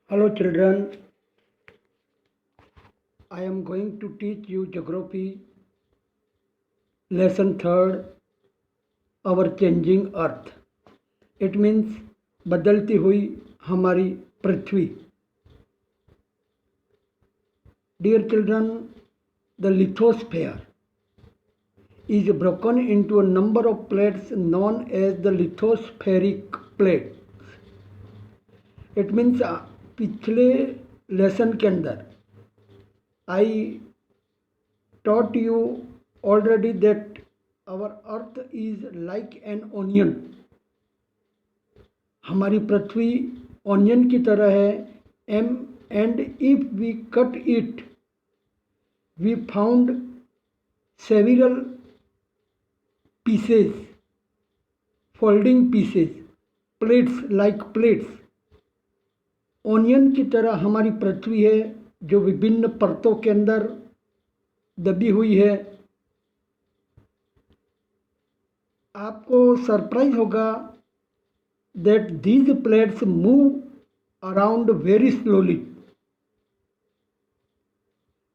Hello children, I am going to teach you geography lesson 3rd, our changing earth. It means बदलती हुई हमारी पृथ्वी. Dear children, the lithosphere is broken into a number of plates known as the lithospheric plates. It means पिछले lesson के अंदर I taught you already that our earth is like an onion. हमारी पृथ्वी onion की तरह है. And if we cut it, we found several pieces, folding pieces, plates like plates. Onion की तरह हमारी पृथ्वी है जो विभिन्न परतों के अंदर दबी हुई है. आपको सरप्राइज होगा that these plates move around very slowly.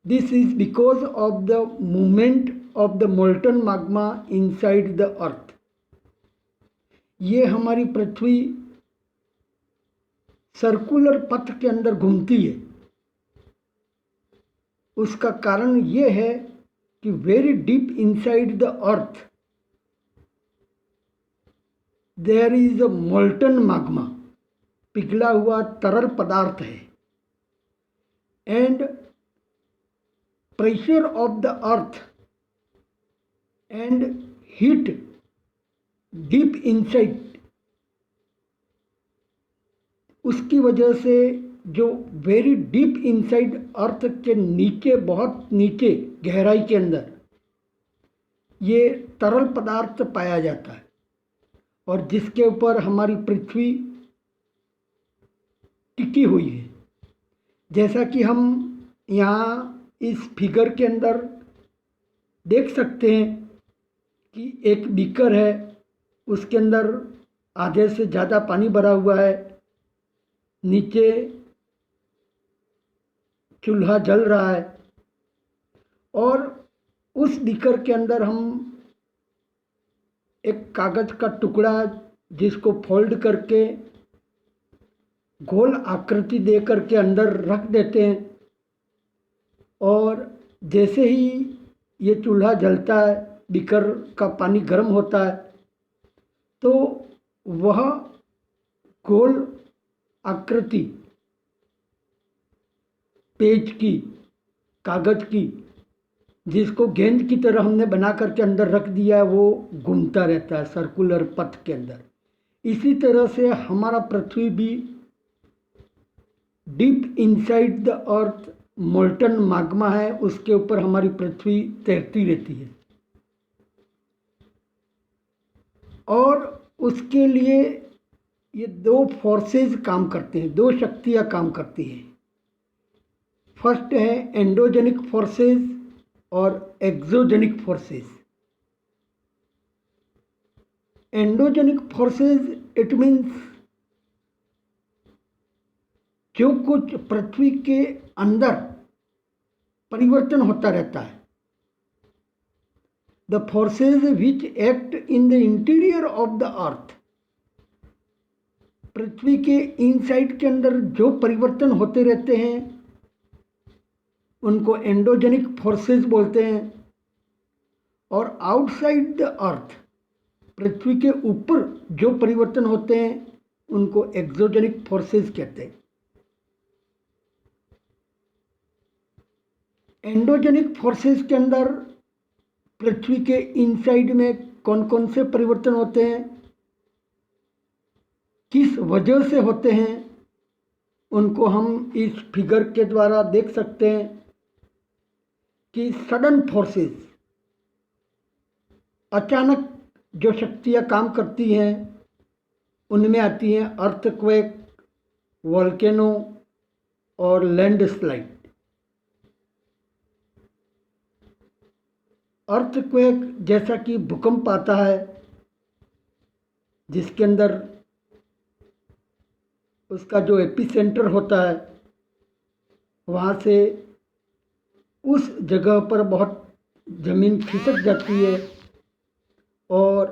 This is because of the movement of the molten magma inside the earth. ये हमारी पृथ्वी सर्कुलर पथ के अंदर घूमती है. उसका कारण ये है कि very deep inside the earth there is a molten magma, पिघला हुआ तरल पदार्थ है. And pressure of the earth and heat deep inside, उसकी वजह से जो वेरी डीप इनसाइड अर्थ के नीचे, बहुत नीचे गहराई के अंदर ये तरल पदार्थ पाया जाता है और जिसके ऊपर हमारी पृथ्वी टिकी हुई है. जैसा कि हम यहाँ इस फिगर के अंदर देख सकते हैं कि एक बीकर है, उसके अंदर आधे से ज़्यादा पानी भरा हुआ है. नीचे चूल्हा जल रहा है और उस बीकर के अंदर हम एक कागज़ का टुकड़ा जिसको फोल्ड करके गोल आकृति दे करके अंदर रख देते हैं. और जैसे ही ये चूल्हा जलता है, बीकर का पानी गर्म होता है, तो वह गोल आकृति पेज की, कागज़ की, जिसको गेंद की तरह हमने बना करके अंदर रख दिया है, वो घूमता रहता है सर्कुलर पथ के अंदर. इसी तरह से हमारा पृथ्वी भी deep inside the earth molten magma है, उसके ऊपर हमारी पृथ्वी तैरती रहती है. और उसके लिए ये दो फोर्सेस काम करते हैं, दो शक्तियाँ काम करती हैं. फर्स्ट है एंडोजेनिक फोर्सेस और exogenic forces. Endogenic forces it means जो कुछ पृथ्वी के अंदर परिवर्तन होता रहता है. The forces which act in the interior of the earth, पृथ्वी के इनसाइड के अंदर जो परिवर्तन होते रहते हैं उनको एंडोजेनिक फोर्सेस बोलते हैं. और आउटसाइड द अर्थ, पृथ्वी के ऊपर जो परिवर्तन होते हैं उनको एक्सोजेनिक फोर्सेस कहते हैं. एंडोजेनिक फोर्सेस के अंदर पृथ्वी के इनसाइड में कौन कौन से परिवर्तन होते हैं, किस वजह से होते हैं, उनको हम इस फिगर के द्वारा देख सकते हैं कि सडन फोर्सेस, अचानक जो शक्तियाँ काम करती हैं उनमें आती हैं अर्थक्वेक, वोल्केनो और लैंडस्लाइड. अर्थक्वेक जैसा कि भूकंप आता है जिसके अंदर उसका जो एपिसेंटर होता है वहाँ से उस जगह पर बहुत ज़मीन खिसक जाती है और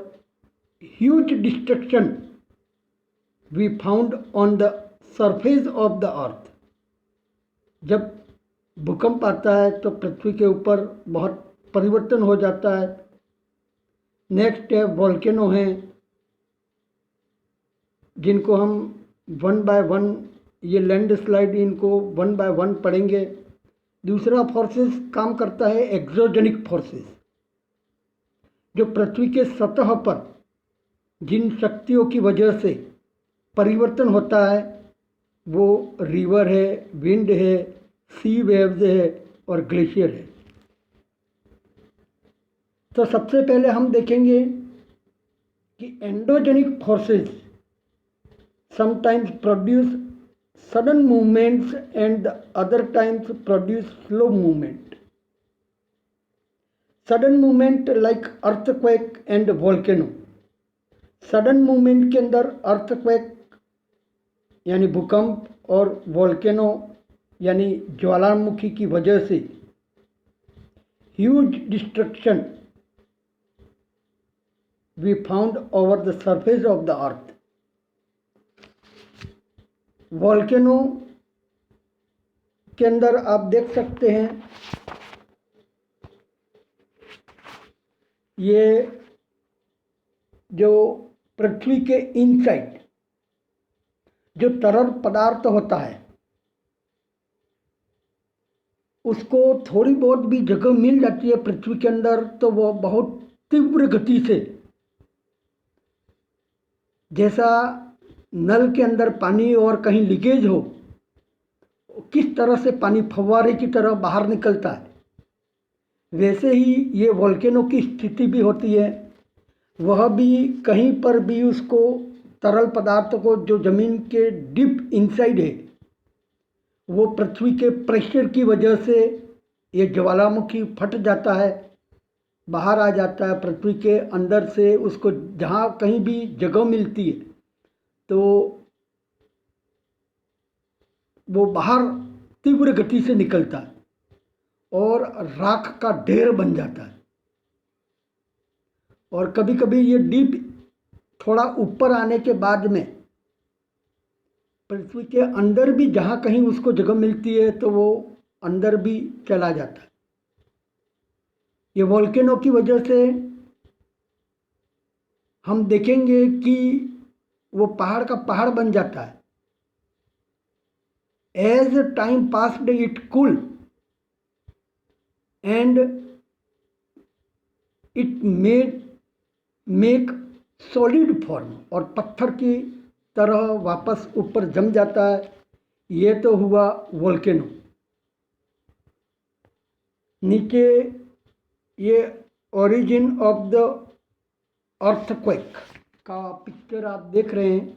huge destruction we found on the surface of the earth. जब भूकंप आता है तो पृथ्वी के ऊपर बहुत परिवर्तन हो जाता है। नेक्स्ट है वोल्केनो हैं, जिनको हम वन बाय वन ये लैंडस्लाइड इनको वन बाय वन पढ़ेंगे। दूसरा फोर्सेस काम करता है एक्सोजेनिक फोर्सेस, जो पृथ्वी के सतह पर जिन शक्तियों की वजह से परिवर्तन होता है वो रिवर है, विंड है, सी वेव्स है और ग्लेशियर है। तो सबसे पहले हम देखेंगे कि endogenic forces sometimes produce sudden movements and the other times produce slow movement. Sudden movement like earthquake and volcano. Sudden movement के अंदर earthquake यानी भूकंप और volcano यानी ज्वालामुखी की वजह से huge destruction we found over the surface of the earth. Volcano के अंदर आप देख सकते हैं ये जो पृथ्वी के इनसाइड जो तरल पदार्थ होता है उसको थोड़ी बहुत भी जगह मिल जाती है पृथ्वी के अंदर तो वो बहुत तीव्र गति से, जैसा नल के अंदर पानी और कहीं लीकेज हो किस तरह से पानी फव्वारे की तरह बाहर निकलता है, वैसे ही ये वोल्केनो की स्थिति भी होती है। वह भी कहीं पर भी उसको तरल पदार्थ को जो ज़मीन के डीप इनसाइड है वो पृथ्वी के प्रेशर की वजह से ये ज्वालामुखी फट जाता है, बाहर आ जाता है पृथ्वी के अंदर से। उसको जहाँ कहीं भी जगह मिलती है तो वो बाहर तीव्र गति से निकलता है और राख का ढेर बन जाता है। और कभी कभी ये डीप थोड़ा ऊपर आने के बाद में पृथ्वी के अंदर भी जहाँ कहीं उसको जगह मिलती है तो वो अंदर भी चला जाता है। ये वोल्केनो की वजह से हम देखेंगे कि वो पहाड़ का पहाड़ बन जाता है। As time passed it cool and it make solid form और पत्थर की तरह वापस ऊपर जम जाता है। ये तो हुआ वोल्केनो। नीचे ये ओरिजिन ऑफ द अर्थक्वेक का पिक्चर आप देख रहे हैं।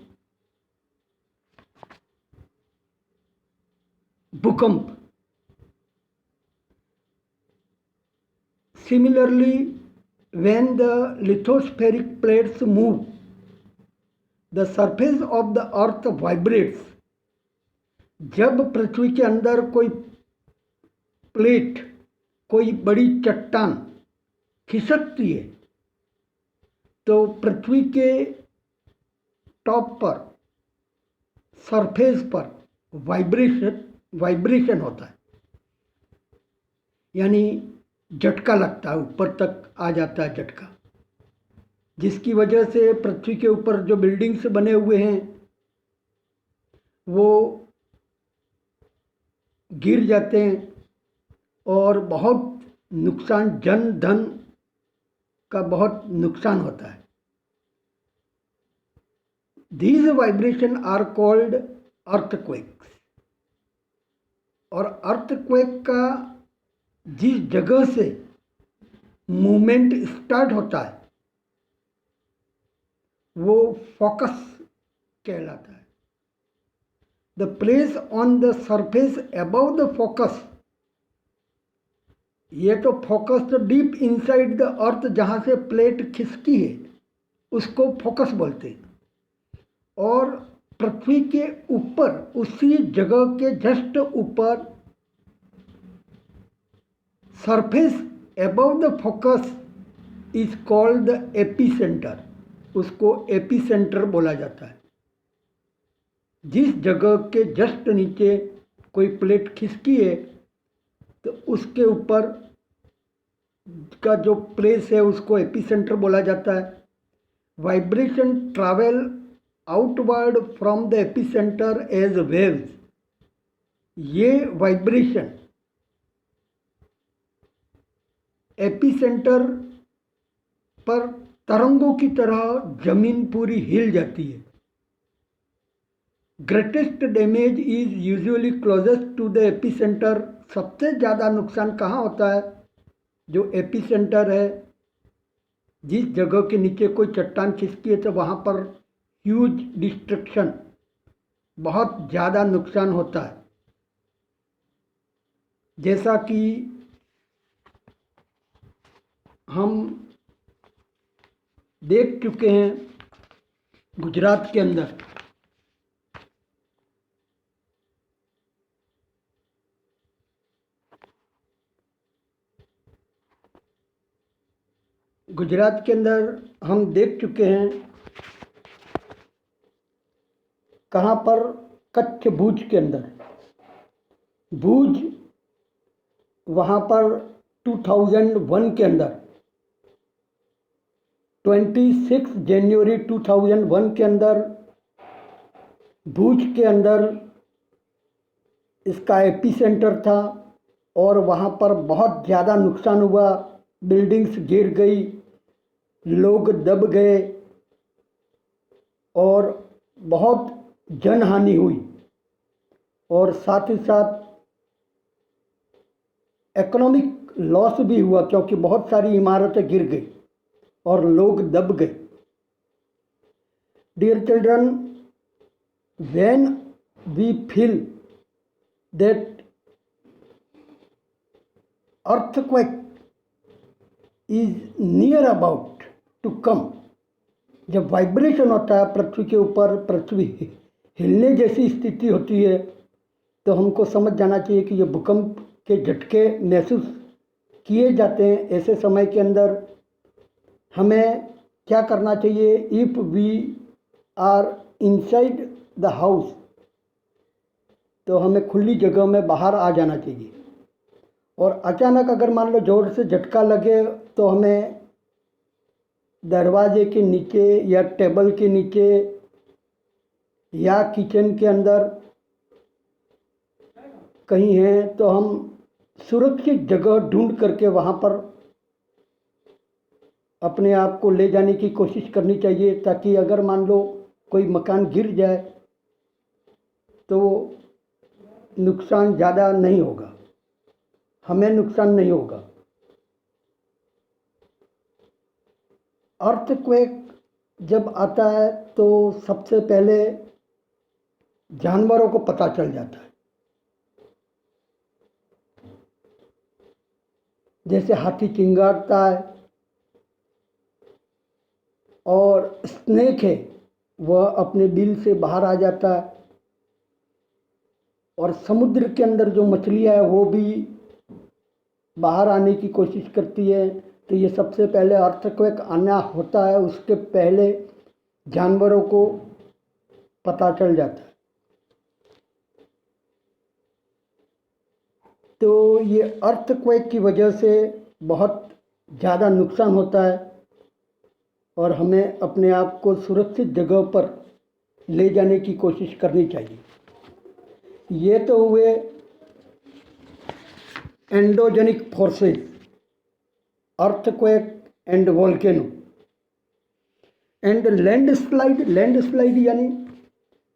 भूकंप similarly when the lithospheric plates move the surface of the earth vibrates। जब पृथ्वी के अंदर कोई प्लेट कोई बड़ी चट्टान खिसकती है तो पृथ्वी के टॉप पर सरफेस पर वाइब्रेशन होता है, यानी झटका लगता है, ऊपर तक आ जाता है झटका, जिसकी वजह से पृथ्वी के ऊपर जो बिल्डिंग्स बने हुए हैं वो गिर जाते हैं और बहुत नुकसान, जन धन का बहुत नुकसान होता है। These vibration are called earthquakes। और अर्थक्वेक का जिस जगह से मूवमेंट स्टार्ट होता है वो फोकस कहलाता है। The place on the surface above the focus, ये तो फोकस तो डीप इनसाइड द अर्थ जहाँ से प्लेट खिसकी है उसको फोकस बोलते हैं। और पृथ्वी के ऊपर, उसी जगह के जस्ट ऊपर, surface above the focus is called the epicentre. उसको एपीसेंटर बोला जाता है। जिस जगह के जस्ट नीचे कोई प्लेट खिसकी है तो उसके ऊपर का जो प्लेस है उसको एपीसेंटर बोला जाता है। Vibration travel outward from the epicentre as waves. ये वाइब्रेशन एपीसेंटर पर तरंगों की तरह जमीन पूरी हिल जाती है। Greatest damage is usually closest to the epicentre. सबसे ज़्यादा नुकसान कहाँ होता है? जो एपीसेंटर है, जिस जगह के नीचे कोई चट्टान खिसकी है तो वहाँ पर ह्यूज डिस्ट्रक्शन, बहुत ज़्यादा नुकसान होता है। जैसा कि हम देख चुके हैं गुजरात के अंदर, हम देख चुके हैं कहाँ पर? कच्छ भुज के अंदर। भुज वहाँ पर 2001 के अंदर 26 जनवरी 2001 के अंदर भुज के अंदर इसका एपीसेंटर था और वहाँ पर बहुत ज़्यादा नुकसान हुआ। बिल्डिंग्स गिर गई, लोग दब गए और बहुत जनहानि हुई और साथ ही साथ इकोनॉमिक लॉस भी हुआ, क्योंकि बहुत सारी इमारतें गिर गई और लोग दब गए। Dear children, when we feel that earthquake is near about to come, जब वाइब्रेशन होता है पृथ्वी के ऊपर, पृथ्वी हिलने जैसी स्थिति होती है, तो हमको समझ जाना चाहिए कि ये भूकंप के झटके महसूस किए जाते हैं। ऐसे समय के अंदर हमें क्या करना चाहिए? If we are inside the house, तो हमें खुली जगह में बाहर आ जाना चाहिए। और अचानक अगर मान लो जोर से झटका लगे तो हमें दरवाजे के नीचे या टेबल के नीचे या किचन के अंदर कहीं है तो हम सुरक्षित जगह ढूंढ करके वहाँ पर अपने आप को ले जाने की कोशिश करनी चाहिए, ताकि अगर मान लो कोई मकान गिर जाए तो नुकसान ज़्यादा नहीं होगा, हमें नुकसान नहीं होगा। अर्थक्वेक जब आता है तो सबसे पहले जानवरों को पता चल जाता है। जैसे हाथी चिंगारता है और स्नेक है वह अपने बिल से बाहर आ जाता है, और समुद्र के अंदर जो मछलियाँ है वो भी बाहर आने की कोशिश करती है। तो ये सबसे पहले अर्थक्वेक आना होता है, उसके पहले जानवरों को पता चल जाता है। तो ये अर्थक्वेक की वजह से बहुत ज़्यादा नुकसान होता है और हमें अपने आप को सुरक्षित जगह पर ले जाने की कोशिश करनी चाहिए। ये तो हुए endogenic forces, earthquake and volcano. And landslide यानी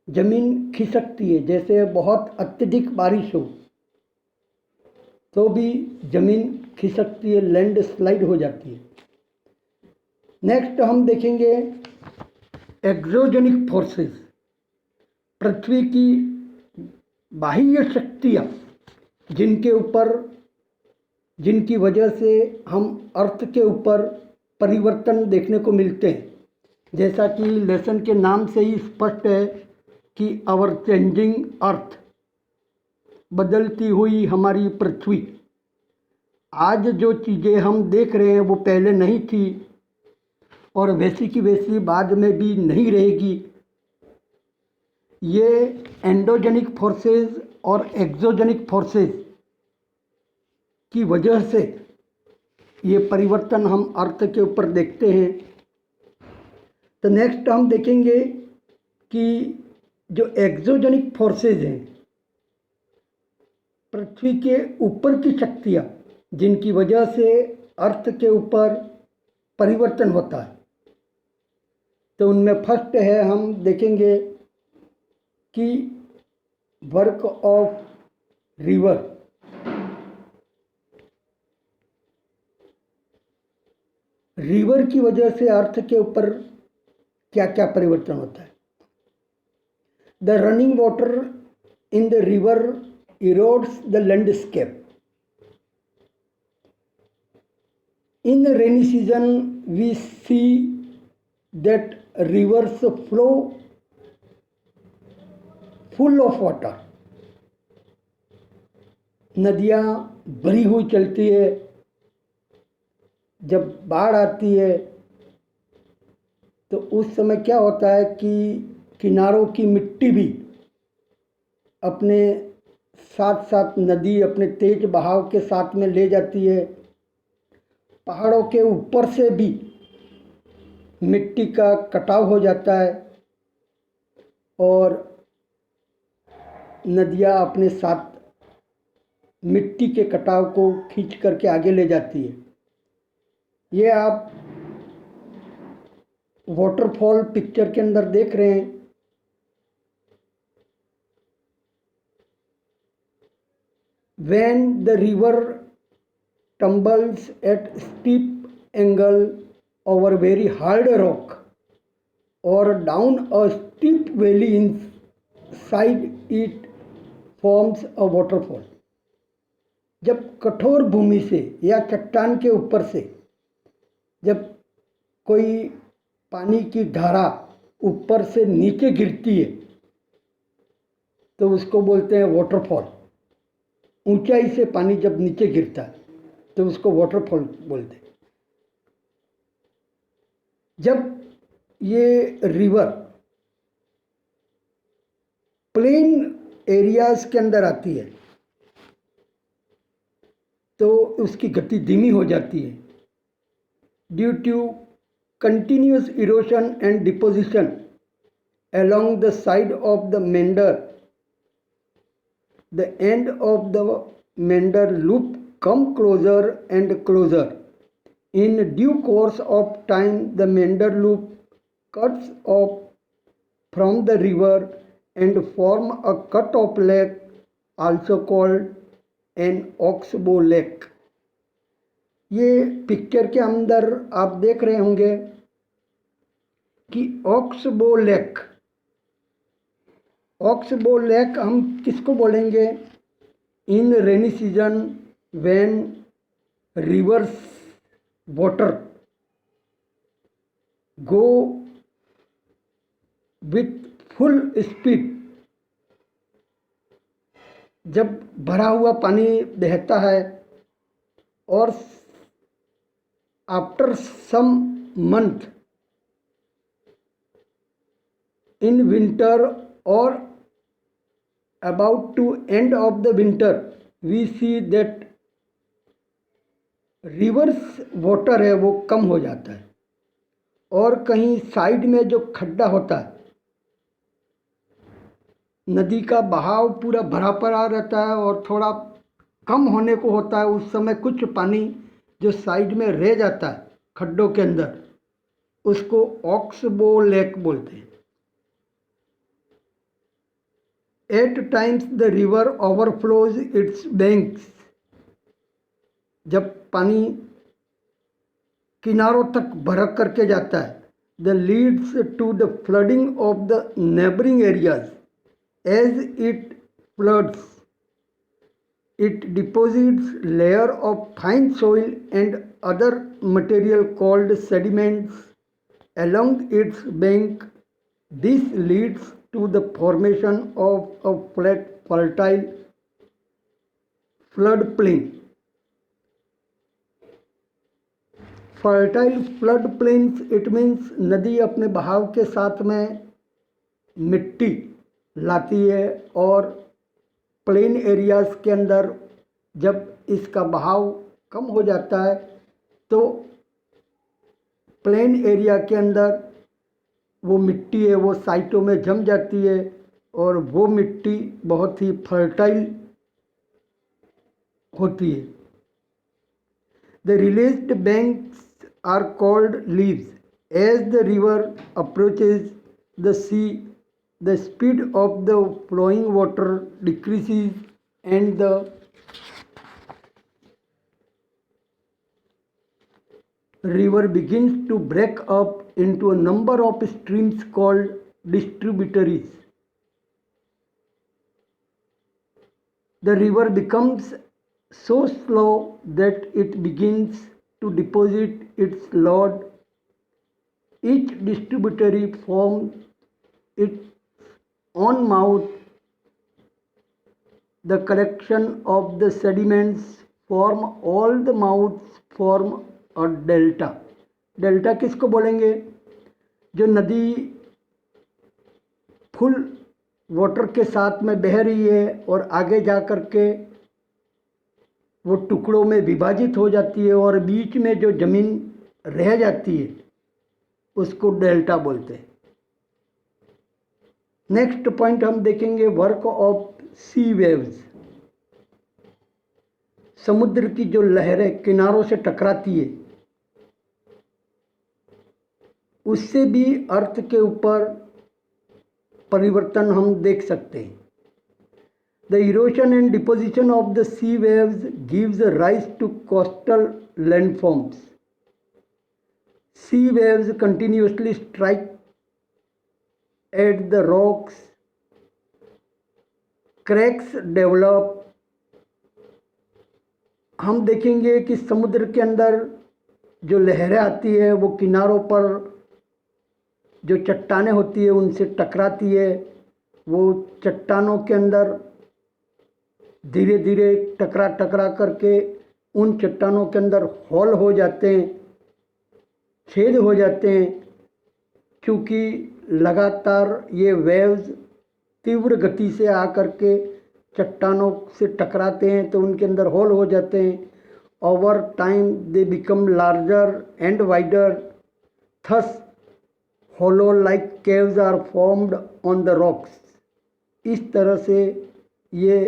जमीन खिसकती है। जैसे बहुत अत्यधिक बारिश हो तो भी जमीन खिसकती है, लैंडस्लाइड हो जाती है। नेक्स्ट हम देखेंगे एक्सोजेनिक फोर्सेस, पृथ्वी की बाह्य शक्तियाँ जिनकी वजह से हम अर्थ के ऊपर परिवर्तन देखने को मिलते हैं। जैसा कि लेसन के नाम से ही स्पष्ट है कि आवर चेंजिंग अर्थ, बदलती हुई हमारी पृथ्वी। आज जो चीज़ें हम देख रहे हैं वो पहले नहीं थी और वैसी की वैसी बाद में भी नहीं रहेगी। ये एंडोजेनिक फोर्सेस और एक्सोजेनिक फोर्सेस की वजह से ये परिवर्तन हम अर्थ के ऊपर देखते हैं। तो नेक्स्ट हम देखेंगे कि जो एक्सोजेनिक फोर्सेस हैं, पृथ्वी के ऊपर की शक्तियाँ जिनकी वजह से अर्थ के ऊपर परिवर्तन होता है, तो उनमें फर्स्ट है, हम देखेंगे कि वर्क ऑफ रिवर। रिवर की वजह से अर्थ के ऊपर क्या क्या परिवर्तन होता है। The running water in the river erodes the landscape. In the rainy season, we see that rivers flow full of water. नदियाँ भरी हुई चलती है। जब बाढ़ आती है तो उस समय क्या होता है कि किनारों की मिट्टी भी अपने साथ साथ नदी अपने तेज बहाव के साथ में ले जाती है। पहाड़ों के ऊपर से भी मिट्टी का कटाव हो जाता है और नदियाँ अपने साथ मिट्टी के कटाव को खींच करके आगे ले जाती है। ये आप वाटरफॉल पिक्चर के अंदर देख रहे हैं। When the river tumbles at steep angle over very hard rock or down a steep valley inside it forms a waterfall. जब कठोर भूमि से या चट्टान के ऊपर से जब कोई पानी की धारा ऊपर से नीचे गिरती है तो उसको बोलते हैं वाटरफॉल। ऊंचाई से पानी जब नीचे गिरता है तो उसको वाटरफॉल बोलते हैं। जब ये रिवर प्लेन एरियाज के अंदर आती है तो उसकी गति धीमी हो जाती है due to continuous erosion and deposition along the side of the meander. The end of the meander loop come closer and closer. In due course of time, the meander loop cuts off from the river and form a cut-off lake, also called an oxbow lake. ये picture के अंदर आप देख रहे होंगे कि oxbow lake. Oxbow lake हम किसको बोलेंगे? In rainy season when rivers water go with full speed, जब भरा हुआ पानी बहता है और after some month in winter or about to end of the winter, we see that reverse water है वो कम हो जाता है और कहीं साइड में जो खड्डा होता है, नदी का बहाव पूरा भरा पड़ा रहता है और थोड़ा कम होने को होता है, उस समय कुछ पानी जो साइड में रह जाता है खड्डों के अंदर, उसको ऑक्सबो लेक बोलते हैं। At times the river overflows its banks. जब पानी किनारों तक भरक करके जाता है, the leads to the flooding of the neighboring areas. As it floods, it deposits layer of fine soil and other material called sediments along its bank. This leads to the formation of a flat fertile floodplain. Fertile flood plains it means नदी अपने बहाव के साथ में मिट्टी लाती है और प्लेन एरियाज़ के अंदर जब इसका बहाव कम हो जाता है तो प्लेन एरिया के अंदर वो मिट्टी है वो साइटों में जम जाती है और वो मिट्टी बहुत ही फर्टाइल होती है। The released banks are called leaves. As the river approaches the sea, the speed of the flowing water decreases and the river begins to break up into a number of streams called distributaries. The river becomes so slow that it begins to deposit its load. Each distributary forms its own mouth. The collection of the sediments form all the mouths form a delta. Delta किसको बोलेंगे? जो नदी full water के साथ में बह रही है और आगे जा कर के वो टुकड़ों में विभाजित हो जाती है और बीच में जो ज़मीन रह जाती है उसको डेल्टा बोलते हैं। नेक्स्ट पॉइंट हम देखेंगे वर्क ऑफ सी वेव्स। समुद्र की जो लहरें किनारों से टकराती है उससे भी अर्थ के ऊपर परिवर्तन हम देख सकते हैं। The erosion and deposition of the sea waves gives rise to coastal landforms. Sea waves continuously strike at the rocks, cracks develop. हम देखेंगे कि समुद्र के अंदर जो लहरें आती है वो किनारों पर जो चट्टानें होती है उनसे टकराती है। वो चट्टानों के अंदर धीरे धीरे टकरा टकरा करके उन चट्टानों के अंदर होल हो जाते हैं, छेद हो जाते हैं। क्योंकि लगातार ये वेव्स तीव्र गति से आकर के चट्टानों से टकराते हैं तो उनके अंदर होल हो जाते हैं। Over time they become larger and wider, thus hollow like caves are formed on the rocks. इस तरह से ये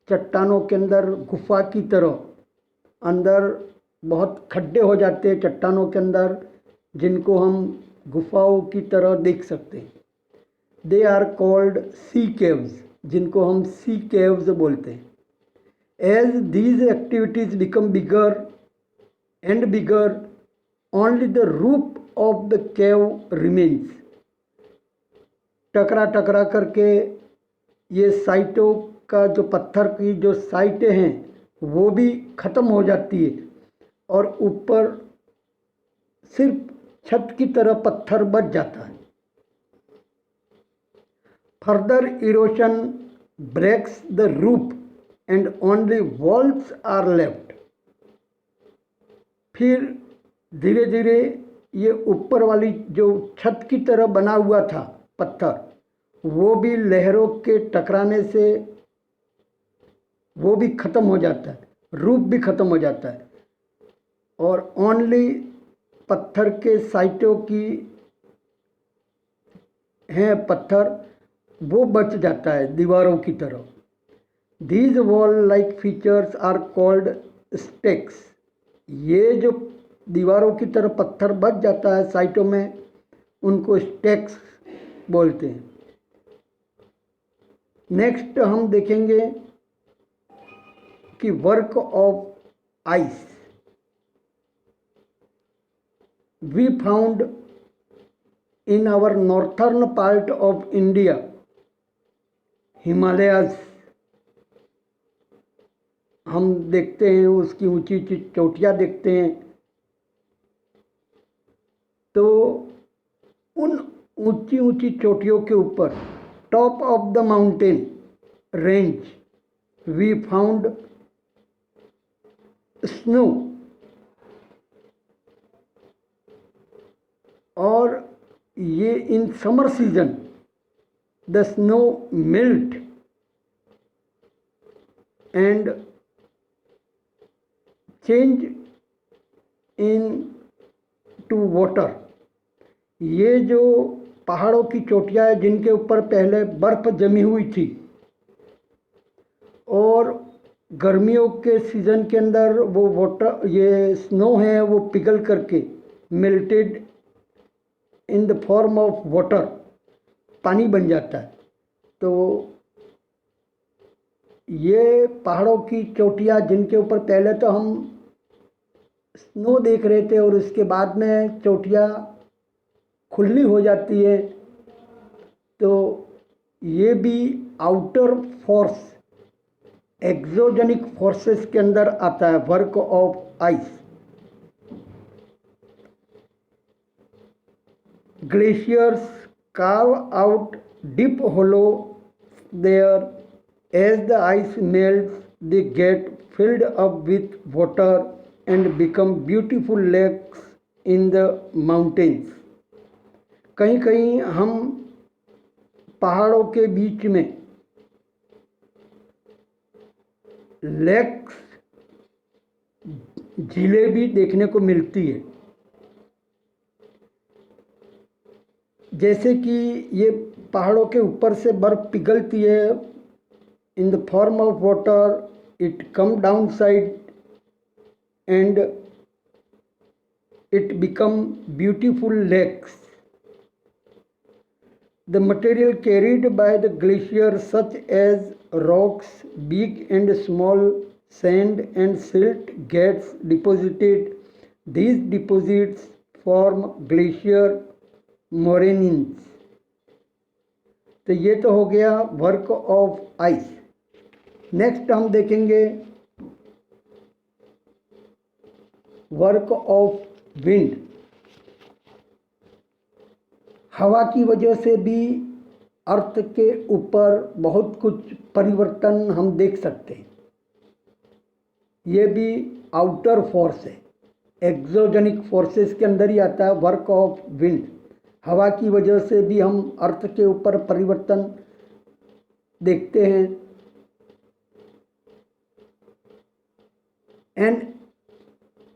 चट्टानों के अंदर गुफा की तरह अंदर बहुत खड्डे हो जाते हैं चट्टानों के अंदर, जिनको हम गुफाओं की तरह देख सकते हैं। They are called sea caves, जिनको हम सी केव्स बोलते हैं। As these activities become bigger and bigger, only the roof of the cave remains. टकरा टकरा करके ये साइटों का जो पत्थर की जो साइटें हैं वो भी ख़त्म हो जाती है और ऊपर सिर्फ छत की तरह पत्थर बच जाता है। Further erosion breaks the roof and only walls are left. फिर धीरे धीरे ये ऊपर वाली जो छत की तरह बना हुआ था पत्थर, वो भी लहरों के टकराने से वो भी ख़त्म हो जाता है, रूप भी ख़त्म हो जाता है और ओनली पत्थर के साइटों की हैं पत्थर वो बच जाता है दीवारों की तरह। These wall like features are called stacks. ये जो दीवारों की तरह पत्थर बच जाता है साइटों में उनको स्टेक्स बोलते हैं। नेक्स्ट हम देखेंगे कि work of ice. We found in our northern part of India, Himalayas. हम देखते हैं उसकी ऊंची ऊंची चोटियाँ देखते हैं, तो उन ऊंची ऊंची चोटियों के ऊपर top of the mountain range we found snow, और ये in summer season the snow melt and change in to water। ये जो पहाड़ों की चोटियाँ हैं जिनके ऊपर पहले बर्फ़ जमी हुई थी और गर्मियों के सीज़न के अंदर वो वाटर, ये स्नो है, वो पिघल करके melted in the form of water, पानी बन जाता है। तो ये पहाड़ों की चोटियाँ जिनके ऊपर पहले तो हम स्नो देख रहे थे और उसके बाद में चोटियाँ खुली हो जाती है, तो ये भी आउटर फोर्स, एक्सोजेनिक फोर्सेस के अंदर आता है, work of ice. Glaciers carve out deep hollow there. As the ice melts, they get filled up with water and become beautiful lakes in the mountains। कहीं कहीं हम पहाड़ों के बीच में लेक्स, झीलें भी देखने को मिलती है। जैसे कि ये पहाड़ों के ऊपर से बर्फ़ पिघलती है in the form of water, it come down side and it become beautiful lakes. The material carried by the glacier such as rocks, big and small, sand and silt gets deposited. These deposits form glacier moraines. तो ये तो हो गया work of ice. Next हम देखेंगे work of wind. हवा की वजह से भी अर्थ के ऊपर बहुत कुछ परिवर्तन हम देख सकते हैं। ये भी आउटर फोर्स है, एक्सोजेनिक फोर्सेस के अंदर ही आता है वर्क ऑफ विंड। हवा की वजह से भी हम अर्थ के ऊपर परिवर्तन देखते हैं। An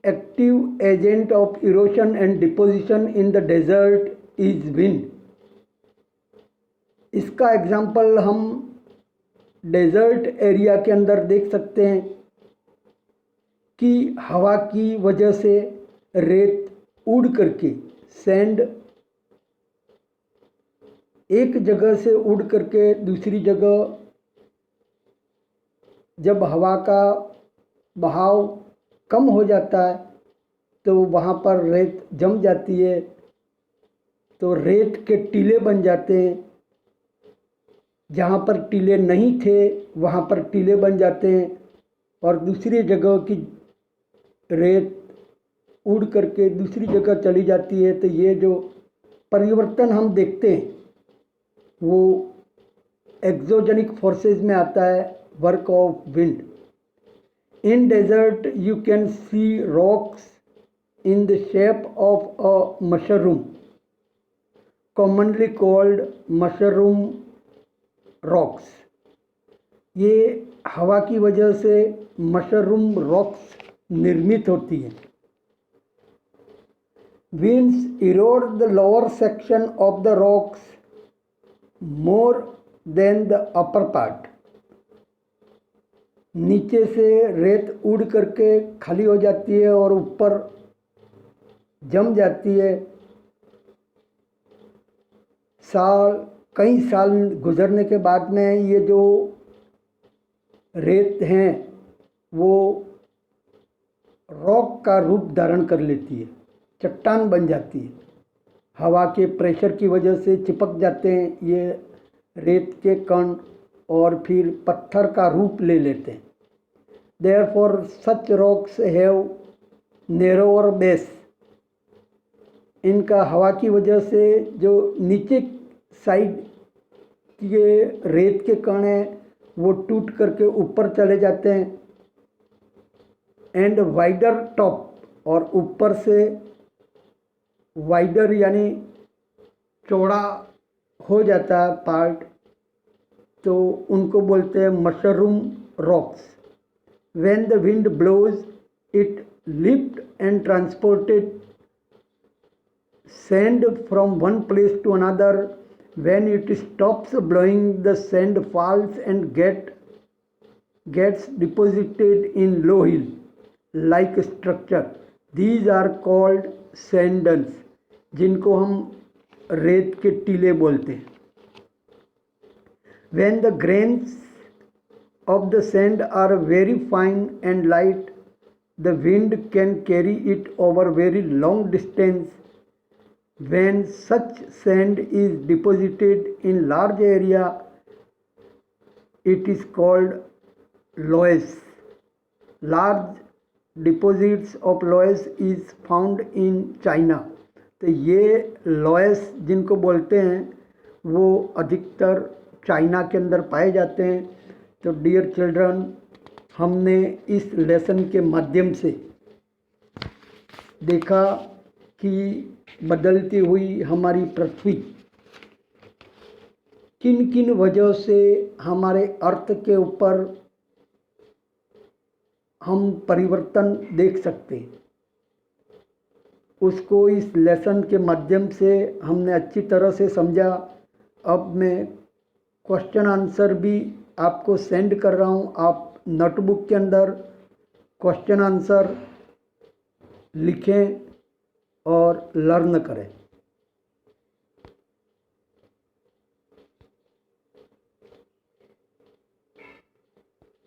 active agent of erosion and deposition in the desert is wind. इसका एग्जाम्पल हम डेजर्ट एरिया के अंदर देख सकते हैं कि हवा की वजह से रेत उड़ करके, सैंड एक जगह से उड़ करके दूसरी जगह, जब हवा का बहाव कम हो जाता है तो वहाँ पर रेत जम जाती है, तो रेत के टीले बन जाते हैं। जहाँ पर टीले नहीं थे वहाँ पर टीले बन जाते हैं और दूसरी जगह की रेत उड़ करके दूसरी जगह चली जाती है। तो ये जो परिवर्तन हम देखते हैं वो एक्सोजेनिक फोर्सेस में आता है, work of wind. In desert you can see rocks in the shape of a mushroom, commonly called mushroom rocks. ये हवा की वजह से मशरूम रॉक्स निर्मित होती हैं। Winds Erode the lower section of the rocks more than the upper part। नीचे से रेत उड़ करके खाली हो जाती है और ऊपर जम जाती है। कई साल गुजरने के बाद में ये जो रेत हैं वो रॉक का रूप धारण कर लेती है, चट्टान बन जाती है। हवा के प्रेशर की वजह से चिपक जाते हैं ये रेत के कण और फिर पत्थर का रूप ले लेते हैं। Therefore such rocks have narrower base. इनका हवा की वजह से जो नीचे साइड के रेत के कण हैं वो टूट करके ऊपर चले जाते हैं। एंड वाइडर टॉप, और ऊपर से वाइडर यानी चौड़ा हो जाता है पार्ट, तो उनको बोलते हैं mushroom rocks. When the wind blows it lift and transported sand from one place to another. When it stops blowing, the sand falls and gets deposited in low hill like structure. These are called sand dunes, जिनको हम रेत के टीले बोलते हैं। When the grains of the sand are very fine and light, the wind can carry it over very long distance. When such sand is deposited in large area, it is called loess. Large deposits of loess is found in China. तो ये loess जिनको बोलते हैं वो अधिकतर China के अंदर पाए जाते हैं। तो डियर चिल्ड्रन, हमने इस लेसन के माध्यम से देखा कि बदलती हुई हमारी पृथ्वी किन किन वजहों से हमारे अर्थ के ऊपर हम परिवर्तन देख सकते हैं, उसको इस लेसन के माध्यम से हमने अच्छी तरह से समझा। अब मैं क्वेश्चन आंसर भी आपको सेंड कर रहा हूँ। आप नोटबुक के अंदर क्वेश्चन आंसर लिखें और लर्न करें।